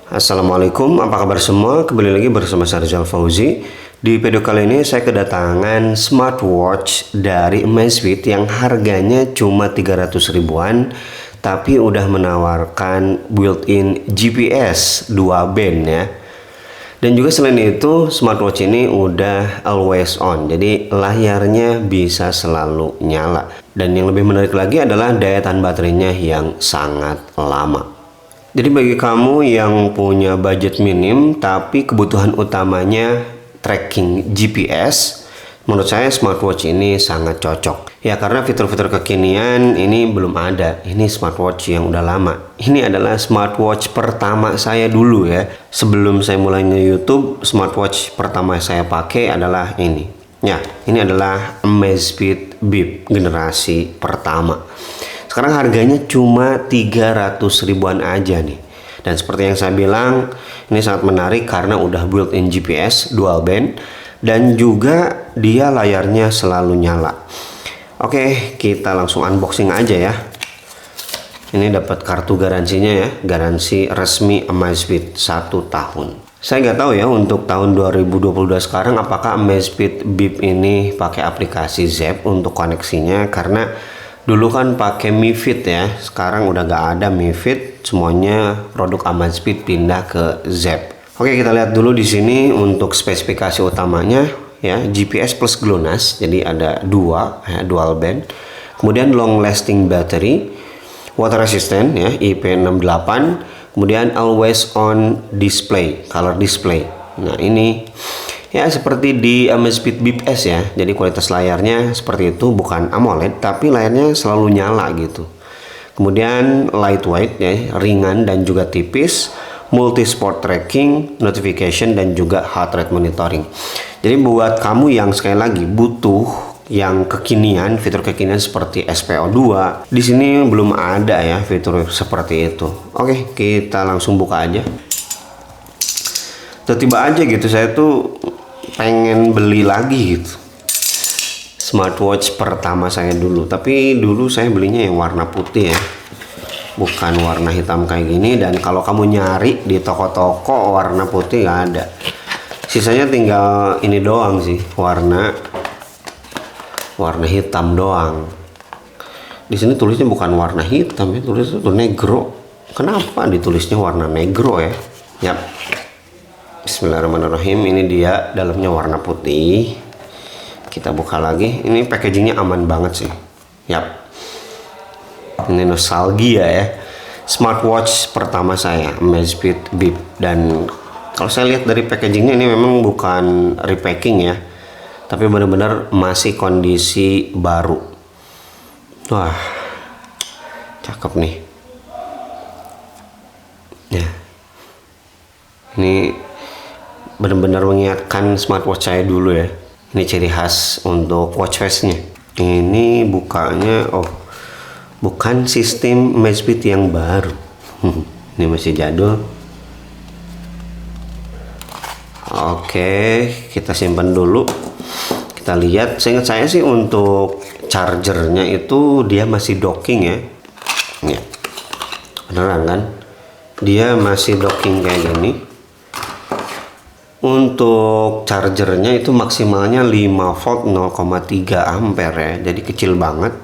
Assalamualaikum, apa kabar semua? Kembali lagi bersama saya Rizal Fauzi. Di video kali ini saya kedatangan smartwatch dari Amazfit yang harganya cuma 300 ribuan, tapi udah menawarkan built-in GPS 2 band ya. Dan juga selain itu, smartwatch ini udah always on, jadi layarnya bisa selalu nyala. Dan yang lebih menarik lagi adalah daya tahan baterainya yang sangat lama. Jadi bagi kamu yang punya budget minim tapi kebutuhan utamanya tracking GPS, menurut saya smartwatch ini sangat cocok. Ya karena fitur-fitur kekinian ini belum ada. Ini smartwatch yang udah lama. Ini adalah smartwatch pertama saya dulu ya. Sebelum saya mulai nge-YouTube, smartwatch pertama saya pakai adalah ini. Ya, ini adalah Amazfit Bip generasi pertama. Sekarang harganya cuma 300 ribuan aja nih. Dan seperti yang saya bilang, ini sangat menarik karena udah built-in GPS dual band dan juga dia layarnya selalu nyala. Oke, kita langsung unboxing aja ya. Ini dapat kartu garansinya ya, garansi resmi Amazfit 1 tahun. Saya nggak tahu ya untuk tahun 2022 sekarang apakah Amazfit Bip ini pakai aplikasi Zepp untuk koneksinya, karena dulu kan pakai Mi Fit ya, sekarang udah gak ada Mi Fit, semuanya produk Amazfit pindah ke Zepp. Oke, kita lihat dulu di sini untuk spesifikasi utamanya ya, GPS plus GLONASS, jadi ada dua ya, dual band. Kemudian long lasting battery, water resistant ya, IP68, kemudian always on display, color display. Nah, ini ya seperti di Amazfit Bip S ya, jadi kualitas layarnya seperti itu, bukan AMOLED tapi layarnya selalu nyala gitu. Kemudian lightweight ya, ringan dan juga tipis, multi sport tracking, notification dan juga heart rate monitoring. Jadi buat kamu yang sekali lagi butuh yang kekinian, fitur kekinian seperti SPO2, di sini belum ada ya fitur seperti itu. Oke, kita langsung buka aja. Tiba-tiba aja gitu saya tuh pengen beli lagi gitu smartwatch pertama saya dulu, tapi dulu saya belinya yang warna putih ya, bukan warna hitam kayak gini. Dan kalau kamu nyari di toko-toko warna putih nggak ada, sisanya tinggal ini doang sih, warna hitam doang. Di sini tulisnya bukan warna hitam ya, tulisnya tuh negro. Kenapa ditulisnya warna negro ya? Yap, bismillahirrahmanirrahim. Ini dia dalamnya warna putih. Kita buka lagi. Ini packagingnya aman banget sih. Yap, ini nostalgia ya, smartwatch pertama saya Amazfit Bip. Dan kalau saya lihat dari packagingnya ini memang bukan repacking ya, tapi benar-benar masih kondisi baru. Wah, cakep nih ya. Ini benar-benar mengingatkan smartwatch saya dulu ya. Ini ciri khas untuk watch face nya. Ini bukanya, oh bukan sistem Amazfit yang baru. Ini masih jadul. Oke, kita simpan dulu. Kita lihat, seingat saya sih untuk chargernya itu dia masih docking ya. Ya, beneran kan? Dia masih docking kayak gini. Untuk chargernya itu maksimalnya 5 volt 0,3 ampere ya, jadi kecil banget.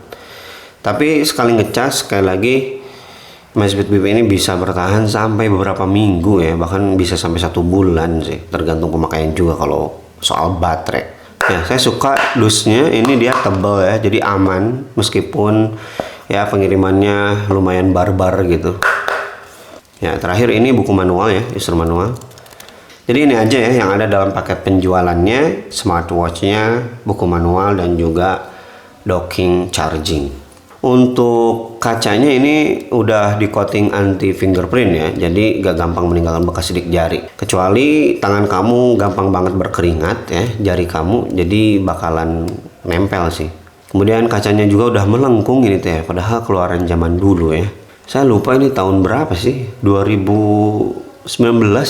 Tapi sekali ngecas, sekali lagi Amazfit Bip ini bisa bertahan sampai beberapa minggu ya, bahkan bisa sampai 1 bulan sih, tergantung pemakaian juga kalau soal baterai. Ya, saya suka dusnya, ini dia tebal ya, jadi aman meskipun ya pengirimannya lumayan barbar gitu. Ya, terakhir ini buku manual ya, user manual. Jadi ini aja ya yang ada dalam paket penjualannya, smartwatchnya, buku manual dan juga docking charging. Untuk kacanya ini udah di coating anti fingerprint ya, jadi gak gampang meninggalkan bekas sidik jari. Kecuali tangan kamu gampang banget berkeringat ya, jari kamu, jadi bakalan nempel sih. Kemudian kacanya juga udah melengkung ini teh, padahal keluaran zaman dulu ya. Saya lupa ini tahun berapa sih, 2019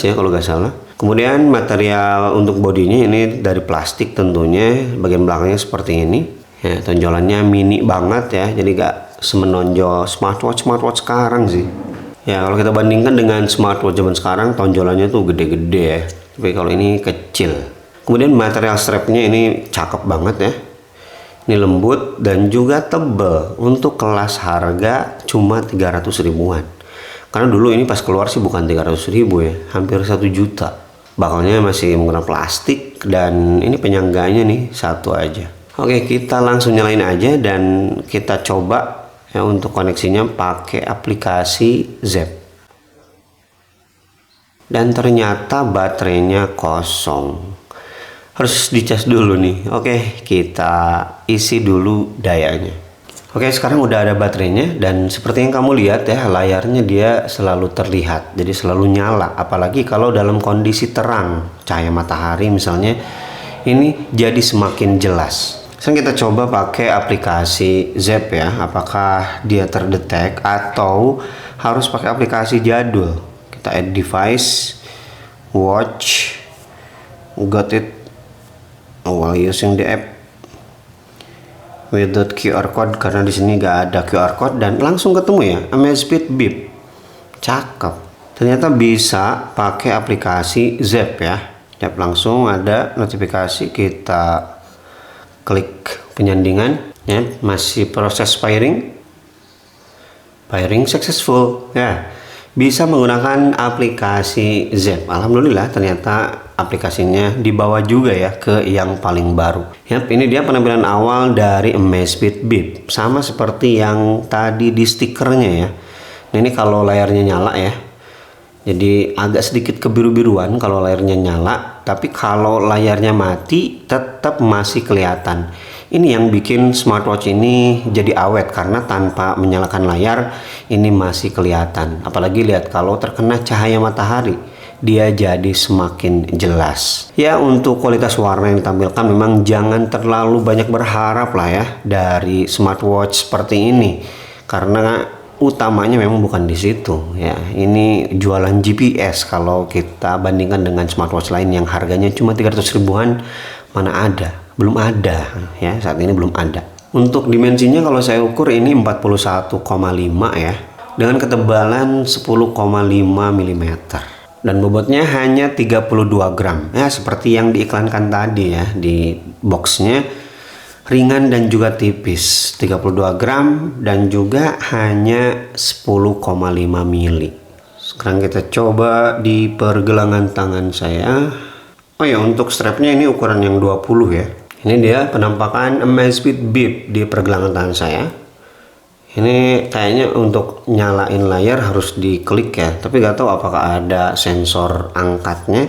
ya kalau gak salah. Kemudian material untuk bodinya ini dari plastik tentunya, bagian belakangnya seperti ini ya, tonjolannya mini banget ya, jadi gak semenonjol smartwatch sekarang sih Ya kalau kita bandingkan dengan smartwatch zaman sekarang, tonjolannya tuh gede-gede ya. Tapi kalau ini kecil. Kemudian material strapnya ini cakep banget ya. Ini lembut dan juga tebel. Untuk kelas harga cuma 300 ribuan. Karena dulu ini pas keluar sih bukan 300 ribu ya, hampir 1 juta. Bakalnya masih menggunakan plastik dan ini penyangganya nih satu aja. Oke, kita langsung nyalain aja dan kita coba ya untuk koneksinya pakai aplikasi Zepp. Dan ternyata baterainya kosong. Harus dicas dulu nih. Oke, kita isi dulu dayanya. Oke, sekarang udah ada baterainya dan seperti yang kamu lihat ya, layarnya dia selalu terlihat. Jadi selalu nyala, apalagi kalau dalam kondisi terang, cahaya matahari misalnya, ini jadi semakin jelas. Sekarang kita coba pakai aplikasi Zepp ya, apakah dia terdetek atau harus pakai aplikasi jadul. Kita add device, watch, got it while using the app without QR code, karena di sini gak ada QR code dan langsung ketemu ya, Amazfit Bip. Cakep. Ternyata bisa pakai aplikasi Zepp ya. Zepp langsung ada notifikasi, kita klik penyandingan ya, masih proses pairing successful ya. Bisa menggunakan aplikasi Zepp. Alhamdulillah ternyata aplikasinya dibawa juga ya ke yang paling baru. Yap, ini dia penampilan awal dari Amazfit Bip. Sama seperti yang tadi di stikernya ya. Nah, ini kalau layarnya nyala ya. Jadi agak sedikit kebiru-biruan kalau layarnya nyala, tapi kalau layarnya mati tetap masih kelihatan. Ini yang bikin smartwatch ini jadi awet, karena tanpa menyalakan layar ini masih kelihatan. Apalagi lihat kalau terkena cahaya matahari, dia jadi semakin jelas. Ya, untuk kualitas warna yang ditampilkan memang jangan terlalu banyak berharap lah ya dari smartwatch seperti ini, karena utamanya memang bukan di situ ya. Ini jualan GPS. Kalau kita bandingkan dengan smartwatch lain yang harganya cuma 300 ribuan, mana ada, belum ada ya, saat ini belum ada. Untuk dimensinya kalau saya ukur ini 41,5 ya, dengan ketebalan 10,5 mm dan bobotnya hanya 32 gram ya, seperti yang diiklankan tadi ya di boxnya. Ringan dan juga tipis, 32 gram dan juga hanya 10,5 mili. Sekarang kita coba di pergelangan tangan saya. Oh ya, untuk strapnya ini ukuran yang 20 ya. Ini dia penampakan Amazfit Bip di pergelangan tangan saya. Ini kayaknya untuk nyalain layar harus diklik ya, tapi gak tahu apakah ada sensor angkatnya.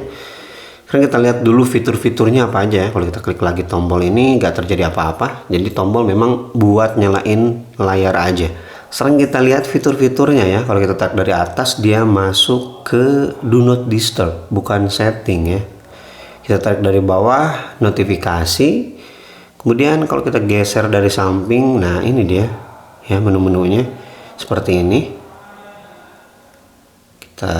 Sekarang kita lihat dulu fitur-fiturnya apa aja ya. Kalau kita klik lagi tombol ini nggak terjadi apa-apa. Jadi tombol memang buat nyalain layar aja. Sekarang kita lihat fitur-fiturnya ya. Kalau kita tarik dari atas, dia masuk ke do not disturb, bukan setting ya. Kita tarik dari bawah, notifikasi. Kemudian kalau kita geser dari samping, nah ini dia ya, menu-menunya seperti ini. Kita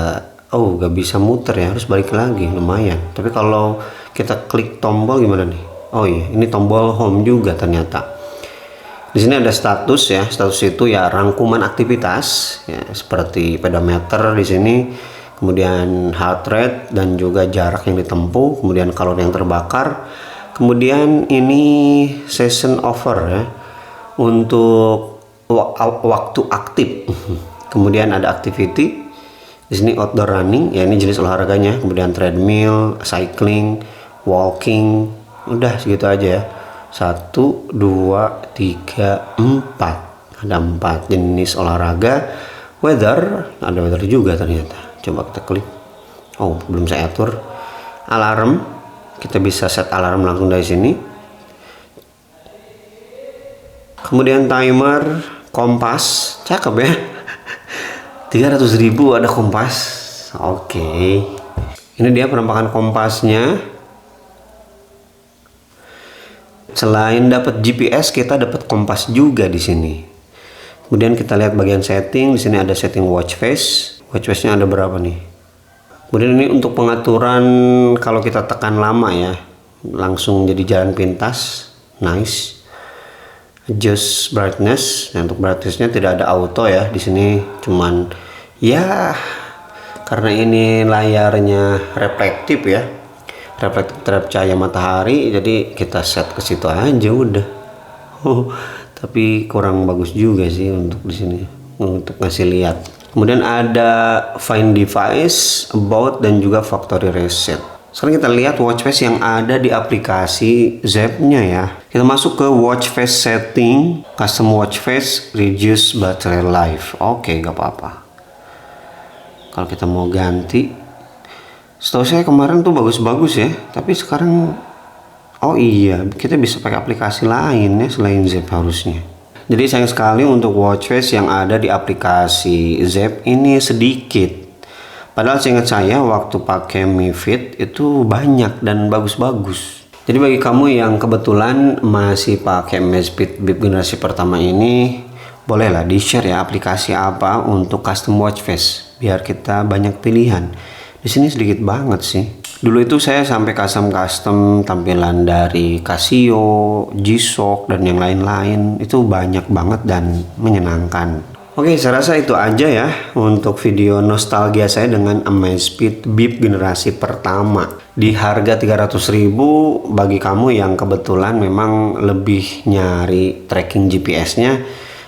gak bisa muter ya, harus balik lagi, lumayan. Tapi kalau kita klik tombol gimana nih? Oh iya, ini tombol home juga ternyata. Di sini ada status ya, status itu ya rangkuman aktivitas ya, seperti pedometer di sini, kemudian heart rate dan juga jarak yang ditempuh, kemudian kalori yang terbakar, kemudian ini session over ya, untuk waktu aktif. Kemudian ada activity. Di sini outdoor running, ya ini jenis olahraganya, kemudian treadmill, cycling, walking, udah segitu aja ya. 1, 2, 3, 4. Ada 4 jenis olahraga. Weather, ada weather juga ternyata. Coba kita klik. Oh, belum saya atur. Alarm, kita bisa set alarm langsung dari sini. Kemudian timer, kompas, cakep ya. 300 ribu ada kompas. Oke. Ini dia penampakan kompasnya. Selain dapat GPS, kita dapat kompas juga di sini. Kemudian kita lihat bagian setting. Di sini ada setting watch face. Watch face-nya ada berapa nih? Kemudian ini untuk pengaturan kalau kita tekan lama ya, langsung jadi jalan pintas. Nice. Adjust brightness. Nah, untuk brightness-nya tidak ada auto ya. Di sini cuman Ya, karena ini layarnya reflektif ya, reflektif terhadap cahaya matahari, jadi kita set ke situ aja udah. Oh, tapi kurang bagus juga sih untuk di sini untuk ngasih lihat. Kemudian ada Find Device, About, dan juga Factory Reset. Sekarang kita lihat watch face yang ada di aplikasi Zepp-nya ya. Kita masuk ke watch face setting, custom watch face, reduce battery life. Oke, gak apa-apa. Kalau kita mau ganti, setahu saya kemarin tuh bagus-bagus ya, tapi sekarang oh iya, kita bisa pakai aplikasi lain ya selain Zepp harusnya. Jadi sayang sekali untuk watch face yang ada di aplikasi Zepp ini sedikit. Padahal seingat saya waktu pakai Mi Fit itu banyak dan bagus-bagus. Jadi bagi kamu yang kebetulan masih pakai Amazfit Bip generasi pertama ini, bolehlah di-share ya aplikasi apa untuk custom watch face biar kita banyak pilihan. Di sini sedikit banget sih. Dulu itu saya sampai custom tampilan dari Casio, G-Shock, dan yang lain-lain. Itu banyak banget dan menyenangkan. Oke, saya rasa itu aja ya untuk video nostalgia saya dengan Amazfit Bip generasi pertama. Di harga 300.000 bagi kamu yang kebetulan memang lebih nyari tracking GPS-nya,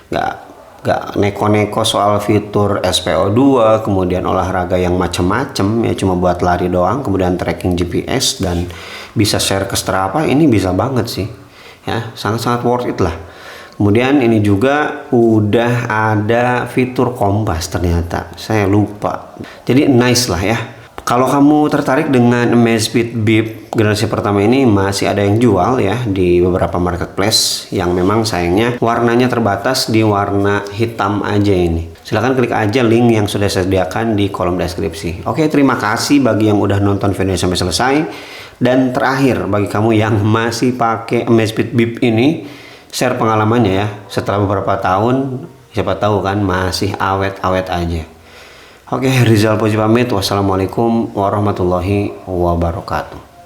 gak neko-neko soal fitur SPO2, kemudian olahraga yang macem-macem ya, cuma buat lari doang, kemudian tracking GPS dan bisa share ke Strava, ini bisa banget sih ya, sangat-sangat worth it lah. Kemudian ini juga udah ada fitur kompas, ternyata saya lupa, jadi nice lah ya. Kalau kamu tertarik dengan Amazfit Bip generasi pertama ini, masih ada yang jual ya di beberapa marketplace yang memang sayangnya warnanya terbatas di warna hitam aja ini. Silahkan klik aja link yang sudah saya sediakan di kolom deskripsi. Oke, terima kasih bagi yang udah nonton video sampai selesai. Dan terakhir, bagi kamu yang masih pakai Amazfit Bip ini, share pengalamannya ya. Setelah beberapa tahun, siapa tahu kan masih awet-awet aja. Oke, Rizal Puji pamit. Wassalamualaikum warahmatullahi wabarakatuh.